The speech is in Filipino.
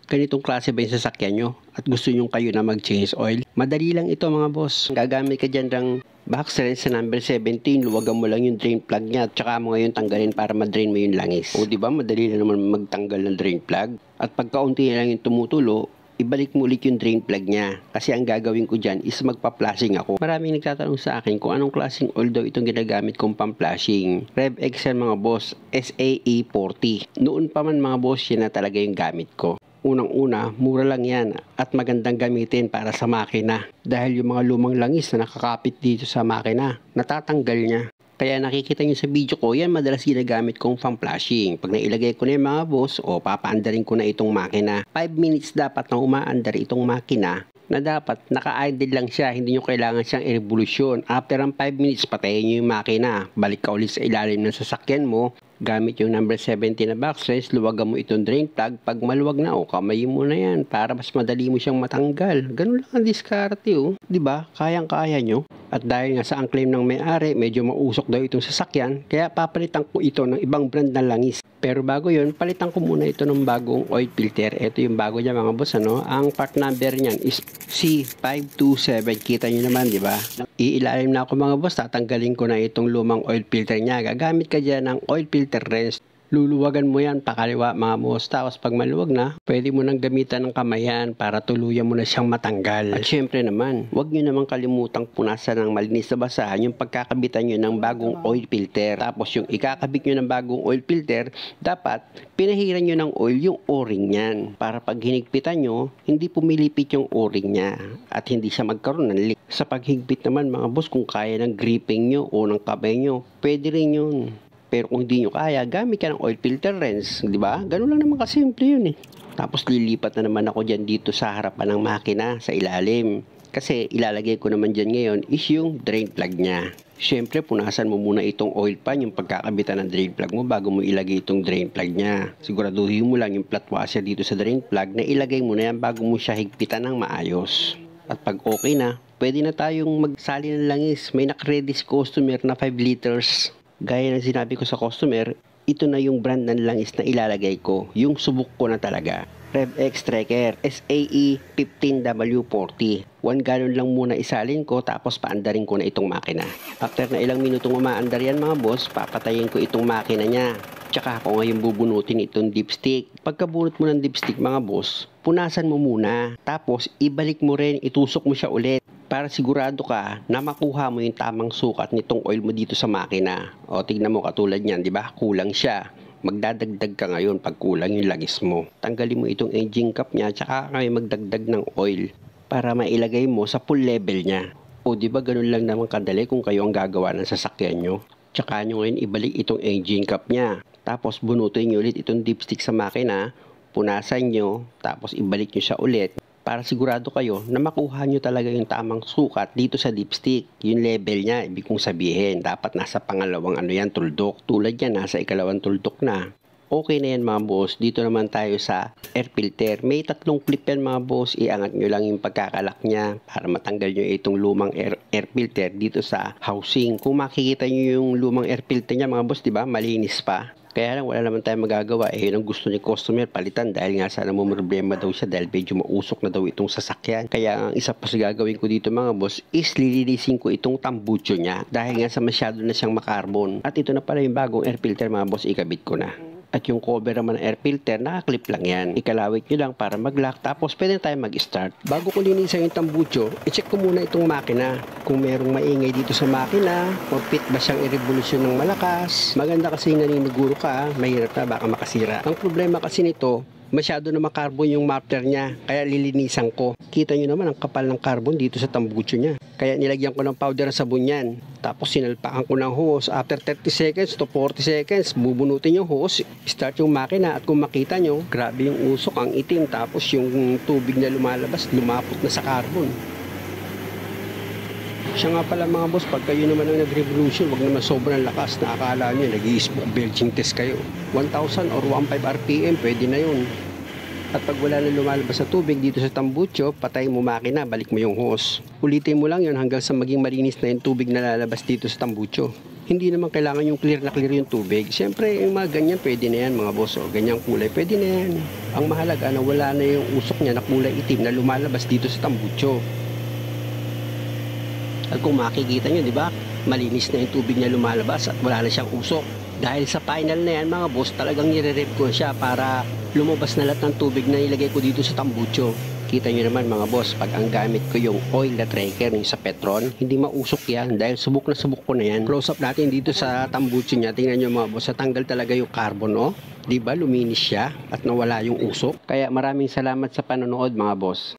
ganitong klase ba yung sasakyan nyo at gusto nyo kayo na mag-change oil? Madali lang ito mga boss. Gagamit ka dyan ng box wrench sa number 17, luwagan mo lang yung drain plug niya at saka mo ngayon tanggalin para ma-drain mo yung langis. O diba, madali lang naman magtanggal ng drain plug. At pagkaunti lang yung tumutulo, ibalik mo ulit yung drain plug niya. Kasi ang gagawin ko dyan is magpa-flashing ako. Maraming nagtatanong sa akin kung anong klaseng oil daw itong ginagamit kong pang-flashing. Rev Excel mga boss, SAE 40. Noon pa man mga boss, yan na talaga yung gamit ko. Unang-una, mura lang yan at magandang gamitin para sa makina. Dahil yung mga lumang langis na nakakapit dito sa makina, natatanggal niya. Kaya nakikita nyo sa video ko, yan madalas ginagamit kong pang-flashing. Pag nailagay ko na yung mga boss, o papaandarin ko na itong makina. 5 minutes dapat na umaandar itong makina na dapat naka-idle lang siya, hindi nyo kailangan siyang i-revolusyon. After ang 5 minutes, patayin nyo yung makina. Balik ka ulit sa ilalim ng sasakyan mo. Gamit yung number 70 na box wrench, luwagan mo itong drain plug. Pag maluwag na, kamayin mo na yan para mas madali mo siyang matanggal. Ganun lang ang diskarte, Diba? Kayang-kaya nyo. At dahil nga sa ang claim ng may-ari, medyo mausok daw itong sasakyan, kaya papalitan ko ito ng ibang brand na langis. Pero bago yun, palitan ko muna ito ng bagong oil filter. Ito yung bago niya mga boss, Ang part number niyan is C527. Kita nyo naman, di ba? Iilalim na ako mga boss, tatanggalin ko na itong lumang oil filter niya. Gagamit ka dyan ng oil filter wrench. Luluwagan mo yan pakaliwa mga boss. Tapos pag maluwag na, pwede mo nang gamitan ng kamayan para tuluyan mo na siyang matanggal. At syempre naman, huwag nyo naman kalimutang punasan ng malinis na basahan yung pagkakabitan nyo ng bagong oil filter. Tapos yung ikakabit nyo ng bagong oil filter, dapat pinahiran nyo ng oil yung o-ring niyan. Para pag hinigpitan nyo, hindi pumilipit yung o-ring niya at hindi siya magkaroon ng leak. Sa paghigpit naman mga boss, kung kaya ng gripping nyo o ng kamay nyo, pwede rin yun. Pero kung hindi nyo kaya, gamit ka ng oil filter wrench, di ba? Ganun lang naman kasimple yun Tapos lilipat na naman ako dyan dito sa harapan ng makina, sa ilalim. Kasi ilalagay ko naman dyan ngayon is yung drain plug niya. Siyempre, punasan mo muna itong oil pan, yung pagkakabitan ng drain plug mo bago mo ilagay itong drain plug niya. Siguraduhin mo lang yung flat washer dito sa drain plug na ilagay mo na yan bago mo siya higpitan ng maayos. At pag okay na, pwede na tayong magsali ng langis. May nakaready si customer na 5 liters. Gaya ng sinabi ko sa customer, ito na yung brand ng langis na ilalagay ko. Yung subok ko na talaga. RevX Tracker SAE 15W40. 1 gallon lang muna isalin ko tapos paandarin ko na itong makina. After na ilang minutong umaandar yan mga boss, papatayin ko itong makina niya. Tsaka ako ngayon bubunutin itong dipstick. Pagkabunot mo ng dipstick mga boss, punasan mo muna. Tapos ibalik mo rin, itusok mo siya ulit. Para sigurado ka na makuha mo yung tamang sukat nitong oil mo dito sa makina. O tignan mo katulad niyan, di ba? Kulang siya. Magdadagdag ka ngayon pag kulang yung langis mo. Tanggalin mo itong engine cap niya tsaka kayo magdagdag ng oil para mailagay mo sa full level niya. O di ba ganun lang naman kadali kung kayo ang gagawa ng sasakyan nyo. Tsaka nyo ngayon ibalik itong engine cap niya. Tapos bunutin nyo ulit itong dipstick sa makina. Punasan nyo. Tapos ibalik nyo siya ulit. Para sigurado kayo na makuha nyo talaga yung tamang sukat dito sa dipstick. Yung level niya, ibig kong sabihin, dapat nasa pangalawang tuldok. Tulad yan, nasa ikalawang tuldok na. Okay na yan mga boss. Dito naman tayo sa air filter. May 3 clip yan mga boss. Iangat nyo lang yung pagkakalak niya para matanggal nyo itong lumang air filter dito sa housing. Kung makikita nyo yung lumang air filter niya mga boss, diba? Malinis pa. Kaya lang wala naman tayong magagawa. Yun ang gusto ni customer palitan dahil nga sana mo problema daw siya dahil medyo mausok na daw itong sasakyan. Kaya ang isa pa sa gagawin ko dito mga boss is lilinisin ko itong tambucho niya dahil nga sa masyado na siyang makarbon. At ito na pala yung bagong air filter mga boss, ikabit ko na. At yung cover naman ng air filter, nakaklip lang yan. Ikalawit nyo lang para mag-lock, tapos pwede na tayo mag-start. Bago ko linisan yung tambucho, i-check ko muna itong makina. Kung merong maingay dito sa makina, o fit ba siyang i-revolusyon ng malakas. Maganda kasi naniniguro ka, mahirap na baka makasira. Ang problema kasi nito, masyado na makarbon yung muffler niya, kaya lilinisan ko. Kita nyo naman ang kapal ng carbon dito sa tambucho niya. Kaya nilagyan ko ng powder na sabon yan. Tapos sinalpakan ko ng hose. After 30 seconds to 40 seconds, bubunutin yung hose, start yung makina. At kung makita nyo, grabe yung usok, ang itim. Tapos yung tubig na lumalabas, lumapot na sa carbon. Siya nga pala mga boss, pag kayo naman ang nag-revolution, wag naman sobrang lakas na akala nyo, nag-i-smoke belching test kayo. 1,000 or 1,500 RPM, pwede na yun. At pag wala na lumalabas sa tubig dito sa tambucho, patay mo makina, balik mo yung hose. Ulitin mo lang yun hanggang sa maging malinis na yung tubig na lalabas dito sa tambucho. Hindi naman kailangan yung clear na clear yung tubig. Siyempre, yung mga ganyan, pwede na yan mga boss. O, ganyang kulay, pwede na yan. Ang mahalaga na wala na yung usok niya na kulay itim na lumalabas dito sa tambucho. At kung makikita nyo, di ba, malinis na yung tubig niya lumalabas at wala na siyang usok. Dahil sa final na yan mga boss, talagang nire-rev ko siya para lumabas na lahat ng tubig na ilagay ko dito sa tambucho. Kita nyo naman mga boss, pag ang gamit ko yung oil na tracker yung sa Petron, hindi mausok yan dahil subok na subok ko na yan. Close up natin dito sa tambucho niya. Tingnan nyo mga boss, natanggal talaga yung carbon, oh. Diba, luminis siya at nawala yung usok. Kaya maraming salamat sa panonood mga boss.